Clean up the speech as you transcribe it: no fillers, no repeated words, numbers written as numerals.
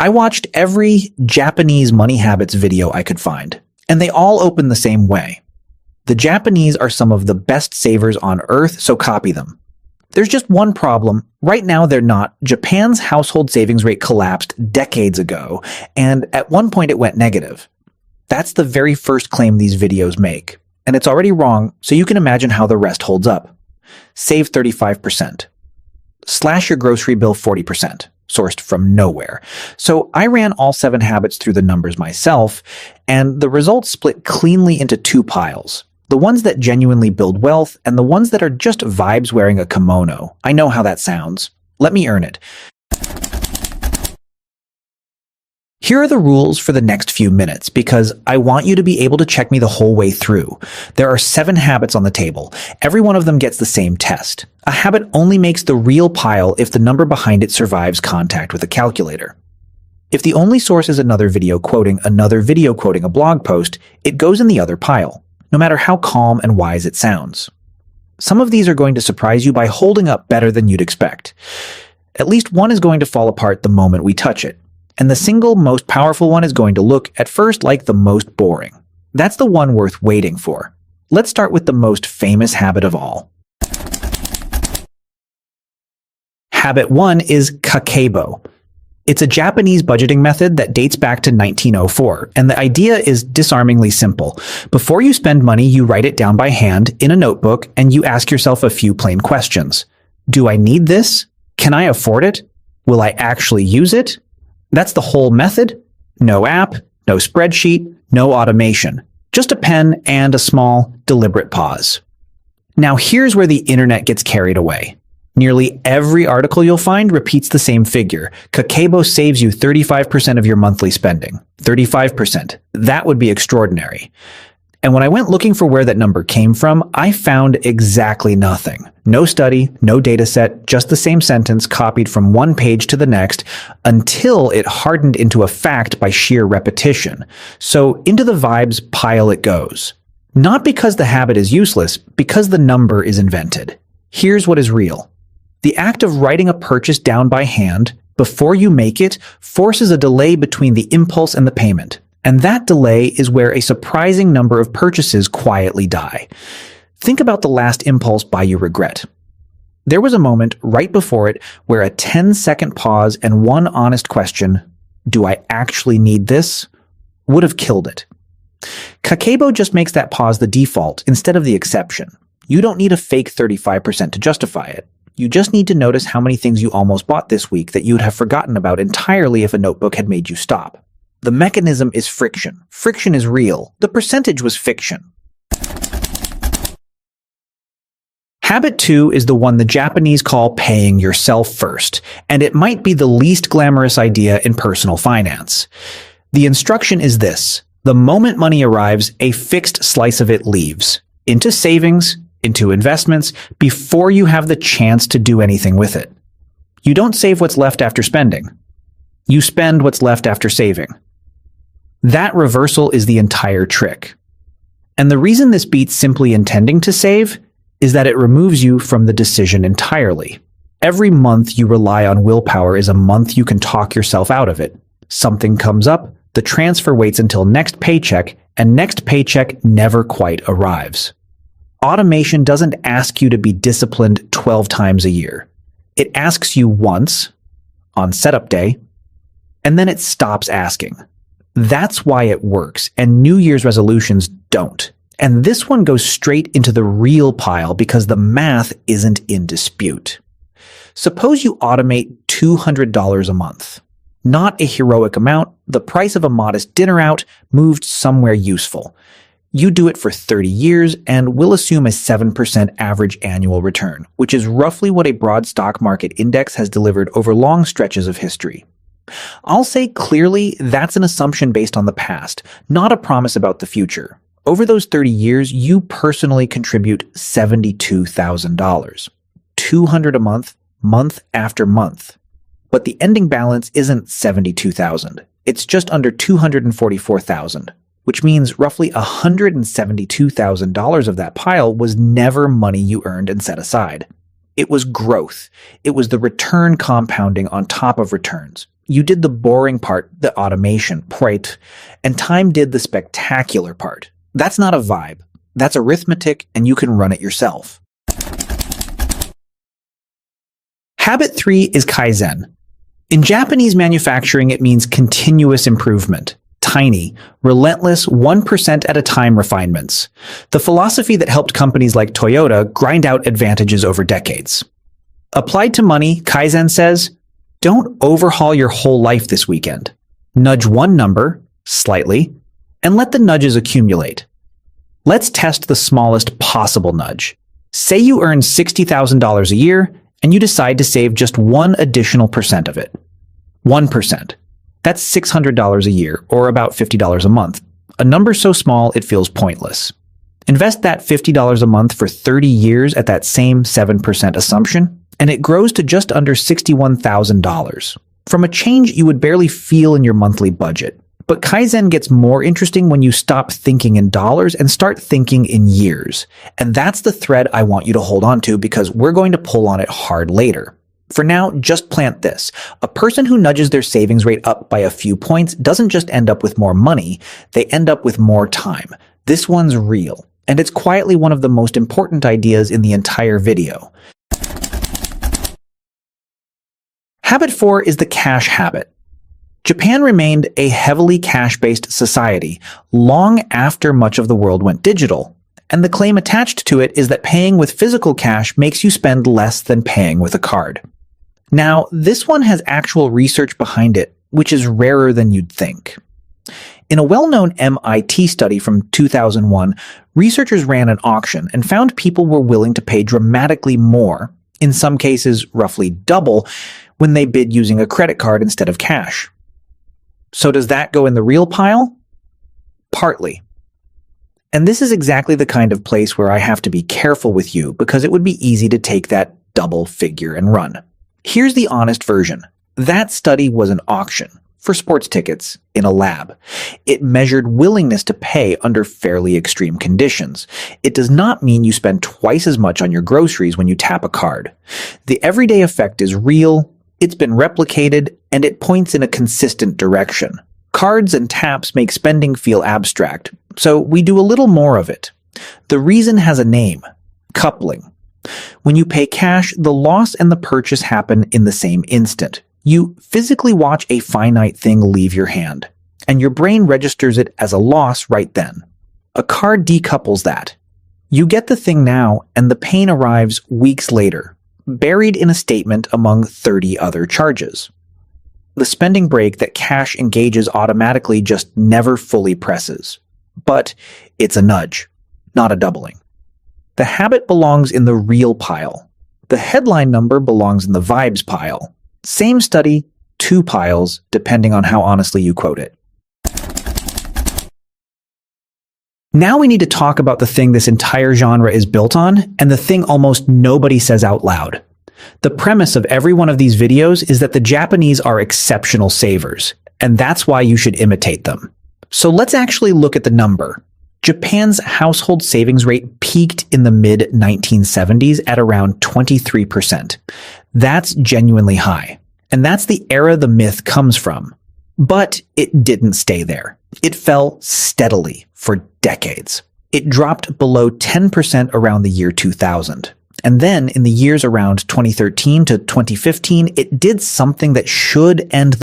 I watched every Japanese money habits video I could find, and they all open the same way. The Japanese are some of the best savers on earth, so copy them. There's just one problem. Right now they're not. Japan's household savings rate collapsed decades ago, and at one point it went negative. That's the very first claim these videos make, and it's already wrong, so you can imagine how the rest holds up. Save 35%. Slash your grocery bill 40%, sourced from nowhere. So I ran all 7 habits through the numbers myself, and the results split cleanly into 2 piles. The ones that genuinely build wealth, and the ones that are just vibes wearing a kimono. I know how that sounds. Let me earn it. Here are the rules for the next few minutes, because I want you to be able to check me the whole way through. There are 7 habits on the table. Every one of them gets the same test. A habit only makes the real pile if the number behind it survives contact with a calculator. If the only source is another video quoting a blog post, it goes in the other pile, no matter how calm and wise it sounds. Some of these are going to surprise you by holding up better than you'd expect. At least one is going to fall apart the moment we touch it. And the single most powerful one is going to look, at first, like the most boring. That's the one worth waiting for. Let's start with the most famous habit of all. Habit 1 is Kakeibo. It's a Japanese budgeting method that dates back to 1904, and the idea is disarmingly simple. Before you spend money, you write it down by hand in a notebook, and you ask yourself a few plain questions. Do I need this? Can I afford it? Will I actually use it? That's the whole method. No app, no spreadsheet, no automation. Just a pen and a small, deliberate pause. Now here's where the internet gets carried away. Nearly every article you'll find repeats the same figure. Kakeibo saves you 35% of your monthly spending. 35%. That would be extraordinary. And when I went looking for where that number came from, I found exactly nothing. No study, no data set, just the same sentence copied from one page to the next until it hardened into a fact by sheer repetition. So into the vibes pile it goes. Not because the habit is useless, because the number is invented. Here's what is real. The act of writing a purchase down by hand before you make it forces a delay between the impulse and the payment. And that delay is where a surprising number of purchases quietly die. Think about the last impulse buy you regret. There was a moment right before it where a 10-second pause and one honest question, do I actually need this, would have killed it. Kakeibo just makes that pause the default instead of the exception. You don't need a fake 35% to justify it. You just need to notice how many things you almost bought this week that you'd have forgotten about entirely if a notebook had made you stop. The mechanism is friction. Friction is real. The percentage was fiction. Habit 2 is the one the Japanese call paying yourself first, and it might be the least glamorous idea in personal finance. The instruction is this. The moment money arrives, a fixed slice of it leaves. Into savings, into investments, before you have the chance to do anything with it. You don't save what's left after spending. You spend what's left after saving. That reversal is the entire trick. And the reason this beats simply intending to save is that it removes you from the decision entirely. Every month you rely on willpower is a month you can talk yourself out of it. Something comes up, the transfer waits until next paycheck, and next paycheck never quite arrives. Automation doesn't ask you to be disciplined 12 times a year. It asks you once, on setup day, and then it stops asking. That's why it works, and New Year's resolutions don't. And this one goes straight into the real pile because the math isn't in dispute. Suppose you automate $200 a month. Not a heroic amount, the price of a modest dinner out moved somewhere useful. You do it for 30 years and we'll assume a 7% average annual return, which is roughly what a broad stock market index has delivered over long stretches of history. I'll say clearly that's an assumption based on the past, not a promise about the future. Over those 30 years, you personally contribute $72,000. $200 a month, month after month. But the ending balance isn't $72,000. It's just under $244,000, which means roughly $172,000 of that pile was never money you earned and set aside. It was growth. It was the return compounding on top of returns. You did the boring part, the automation, right? And time did the spectacular part. That's not a vibe. That's arithmetic, and you can run it yourself. Habit 3 is Kaizen. In Japanese manufacturing, it means continuous improvement. Tiny, relentless, 1% at a time refinements. The philosophy that helped companies like Toyota grind out advantages over decades. Applied to money, Kaizen says, don't overhaul your whole life this weekend. Nudge one number, slightly, and let the nudges accumulate. Let's test the smallest possible nudge. Say you earn $60,000 a year, and you decide to save just one additional percent of it. 1%. That's $600 a year, or about $50 a month. A number so small it feels pointless. Invest that $50 a month for 30 years at that same 7% assumption, and it grows to just under $61,000. From a change you would barely feel in your monthly budget. But Kaizen gets more interesting when you stop thinking in dollars and start thinking in years. And that's the thread I want you to hold on to because we're going to pull on it hard later. For now, just plant this. A person who nudges their savings rate up by a few points doesn't just end up with more money, they end up with more time. This one's real, and it's quietly one of the most important ideas in the entire video. Habit 4 is the cash habit. Japan remained a heavily cash-based society long after much of the world went digital, and the claim attached to it is that paying with physical cash makes you spend less than paying with a card. Now, this one has actual research behind it, which is rarer than you'd think. In a well-known MIT study from 2001, researchers ran an auction and found people were willing to pay dramatically more, in some cases roughly double, when they bid using a credit card instead of cash. So does that go in the real pile? Partly. And this is exactly the kind of place where I have to be careful with you because it would be easy to take that double figure and run. Here's the honest version. That study was an auction for sports tickets in a lab. It measured willingness to pay under fairly extreme conditions. It does not mean you spend twice as much on your groceries when you tap a card. The everyday effect is real, it's been replicated, and it points in a consistent direction. Cards and taps make spending feel abstract, so we do a little more of it. The reason has a name: coupling. When you pay cash, the loss and the purchase happen in the same instant. You physically watch a finite thing leave your hand, and your brain registers it as a loss right then. A card decouples that. You get the thing now, and the pain arrives weeks later, buried in a statement among 30 other charges. The spending brake that cash engages automatically just never fully presses. But it's a nudge, not a doubling. The habit belongs in the real pile. The headline number belongs in the vibes pile. Same study, two piles, depending on how honestly you quote it. Now we need to talk about the thing this entire genre is built on, and the thing almost nobody says out loud. The premise of every one of these videos is that the Japanese are exceptional savers, and that's why you should imitate them. So let's actually look at the number. Japan's household savings rate peaked in the mid-1970s at around 23%. That's genuinely high, and that's the era the myth comes from. But it didn't stay there. It fell steadily for decades. It dropped below 10% around the year 2000. And then in the years around 2013 to 2015, it did something that should end